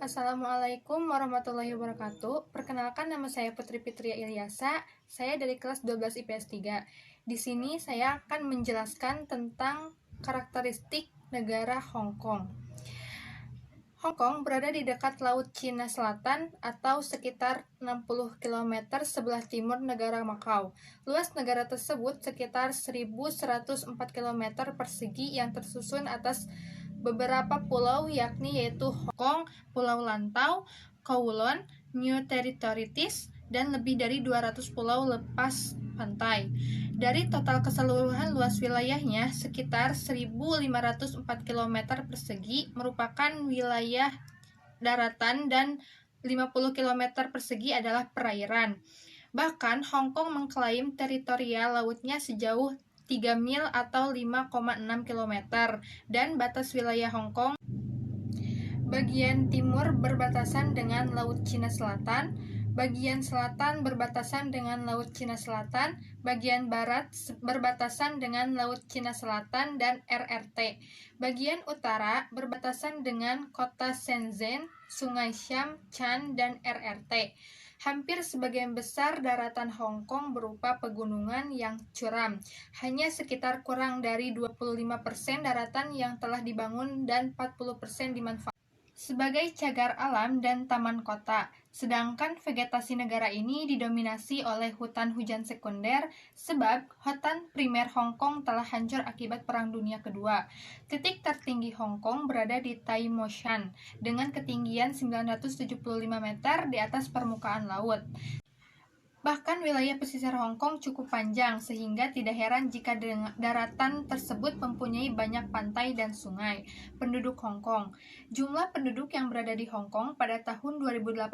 Assalamualaikum warahmatullahi wabarakatuh. Perkenalkan, nama saya Putri Fitria Ilyasa. Saya dari kelas 12 IPS 3. Di sini saya akan menjelaskan tentang karakteristik negara Hong Kong. Hong Kong berada di dekat Laut Cina Selatan atau sekitar 60 km sebelah timur negara Macau. Luas negara tersebut sekitar 1.104 km persegi yang tersusun atas beberapa pulau yaitu Hong Kong, Pulau Lantau, Kowloon, New Territories, dan lebih dari 200 pulau lepas pantai. Dari total keseluruhan luas wilayahnya, sekitar 1.504 km persegi merupakan wilayah daratan dan 50 km persegi adalah perairan. Bahkan Hong Kong mengklaim teritorial lautnya sejauh 3 mil atau 5,6 km dan batas wilayah Hong Kong bagian timur berbatasan dengan Laut Cina Selatan, bagian selatan berbatasan dengan Laut Cina Selatan, bagian barat berbatasan dengan Laut Cina Selatan dan RRT. Bagian utara berbatasan dengan kota Shenzhen, Sungai Siam, Chan, dan RRT. Hampir sebagian besar daratan Hong Kong berupa pegunungan yang curam. Hanya sekitar kurang dari 25% daratan yang telah dibangun dan 40% dimanfaatkan sebagai cagar alam dan taman kota, sedangkan vegetasi negara ini didominasi oleh hutan hujan sekunder sebab hutan primer Hong Kong telah hancur akibat Perang Dunia Kedua. Titik tertinggi Hong Kong berada di Tai Mo Shan dengan ketinggian 975 meter di atas permukaan laut. Bahkan wilayah pesisir Hong Kong cukup panjang, sehingga tidak heran jika daratan tersebut mempunyai banyak pantai dan sungai. Penduduk Hong Kong. Jumlah penduduk yang berada di Hong Kong pada tahun 2018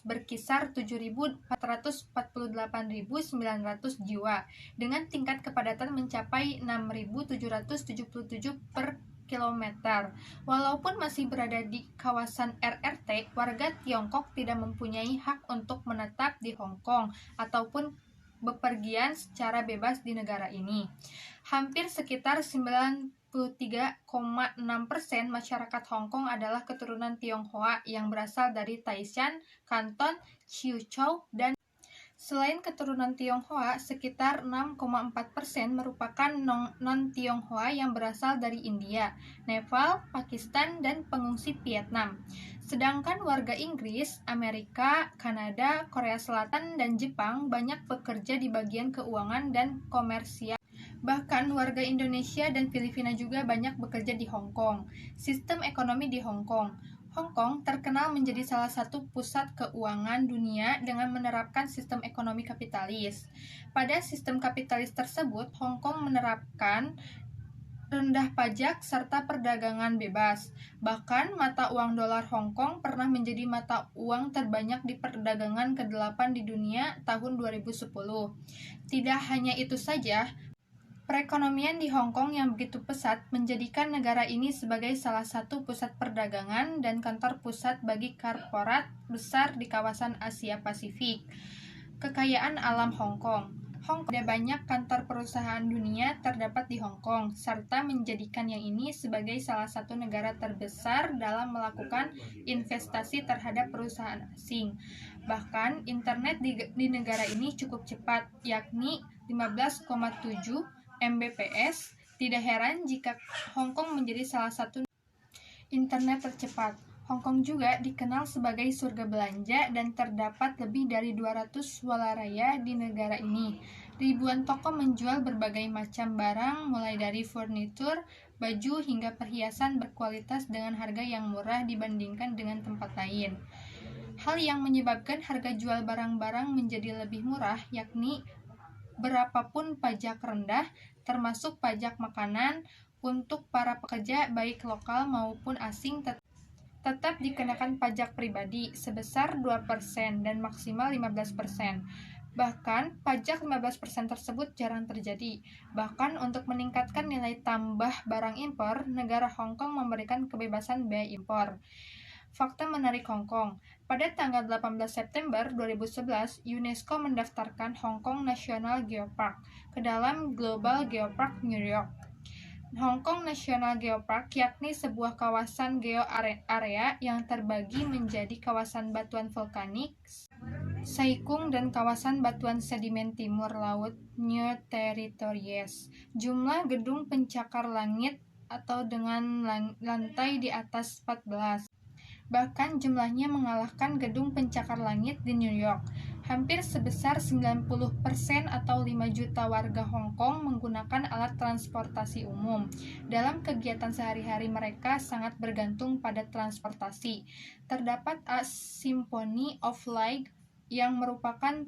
berkisar 7.448.900 jiwa, dengan tingkat kepadatan mencapai 6.777 per kilometer. Walaupun masih berada di kawasan RRT, warga Tiongkok tidak mempunyai hak untuk menetap di Hong Kong ataupun bepergian secara bebas di negara ini. Hampir sekitar 93,6% masyarakat Hong Kong adalah keturunan Tionghoa yang berasal dari Taishan, Kanton, Chiuzhou, dan selain keturunan Tionghoa, sekitar 6,4% merupakan non-Tionghoa yang berasal dari India, Nepal, Pakistan, dan pengungsi Vietnam. Sedangkan warga Inggris, Amerika, Kanada, Korea Selatan, dan Jepang banyak bekerja di bagian keuangan dan komersial. Bahkan warga Indonesia dan Filipina juga banyak bekerja di Hong Kong. Sistem ekonomi di Hong Kong. Hong Kong terkenal menjadi salah satu pusat keuangan dunia dengan menerapkan sistem ekonomi kapitalis. Pada sistem kapitalis tersebut, Hong Kong menerapkan rendah pajak serta perdagangan bebas. Bahkan mata uang dolar Hong Kong pernah menjadi mata uang terbanyak di perdagangan ke-8 di dunia tahun 2010. Tidak hanya itu saja, perekonomian di Hong Kong yang begitu pesat menjadikan negara ini sebagai salah satu pusat perdagangan dan kantor pusat bagi korporat besar di kawasan Asia Pasifik. Kekayaan alam Hong Kong. Hong Kong ada banyak kantor perusahaan dunia terdapat di Hong Kong, serta menjadikan yang ini sebagai salah satu negara terbesar dalam melakukan investasi terhadap perusahaan asing. Bahkan internet di negara ini cukup cepat, yakni 15,7 Mbps. Tidak heran jika Hong Kong menjadi salah satu internet tercepat. Hong Kong juga dikenal sebagai surga belanja dan terdapat lebih dari 200 walaraya di negara ini. Ribuan toko menjual berbagai macam barang mulai dari furnitur, baju hingga perhiasan berkualitas dengan harga yang murah dibandingkan dengan tempat lain. Hal yang menyebabkan harga jual barang-barang menjadi lebih murah yakni berapapun pajak rendah, termasuk pajak makanan, untuk para pekerja baik lokal maupun asing tetap dikenakan pajak pribadi sebesar 2% dan maksimal 15%. Bahkan, pajak 15% tersebut jarang terjadi. Bahkan untuk meningkatkan nilai tambah barang impor, negara Hong Kong memberikan kebebasan bea impor. Fakta menarik Hong Kong. Pada tanggal 18 September 2011, UNESCO mendaftarkan Hong Kong National Geopark ke dalam Global Geopark New York. Hong Kong National Geopark yakni sebuah kawasan area yang terbagi menjadi kawasan batuan vulkanik, Sai-Kung, dan kawasan batuan sedimen timur laut New Territories. Jumlah gedung pencakar langit atau dengan lantai di atas 14. Bahkan jumlahnya mengalahkan gedung pencakar langit di New York. Hampir sebesar 90% atau 5 juta warga Hong Kong menggunakan alat transportasi umum. Dalam kegiatan sehari-hari mereka sangat bergantung pada transportasi. Terdapat A Symphony of Light yang merupakan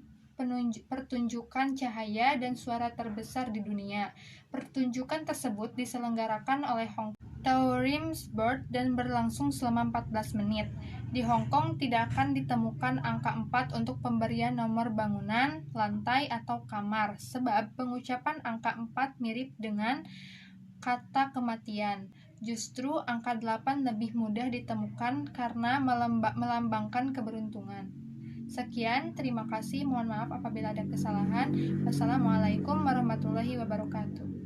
pertunjukan cahaya dan suara terbesar di dunia. Pertunjukan tersebut diselenggarakan oleh Hong Tourism Board dan berlangsung selama 14 menit. Di Hong Kong tidak akan ditemukan angka 4 untuk pemberian nomor bangunan, lantai, atau kamar, sebab pengucapan angka 4 mirip dengan kata kematian. Justru angka 8 lebih mudah ditemukan karena melambangkan keberuntungan. Sekian, terima kasih. Mohon maaf apabila ada kesalahan. Wassalamualaikum warahmatullahi wabarakatuh.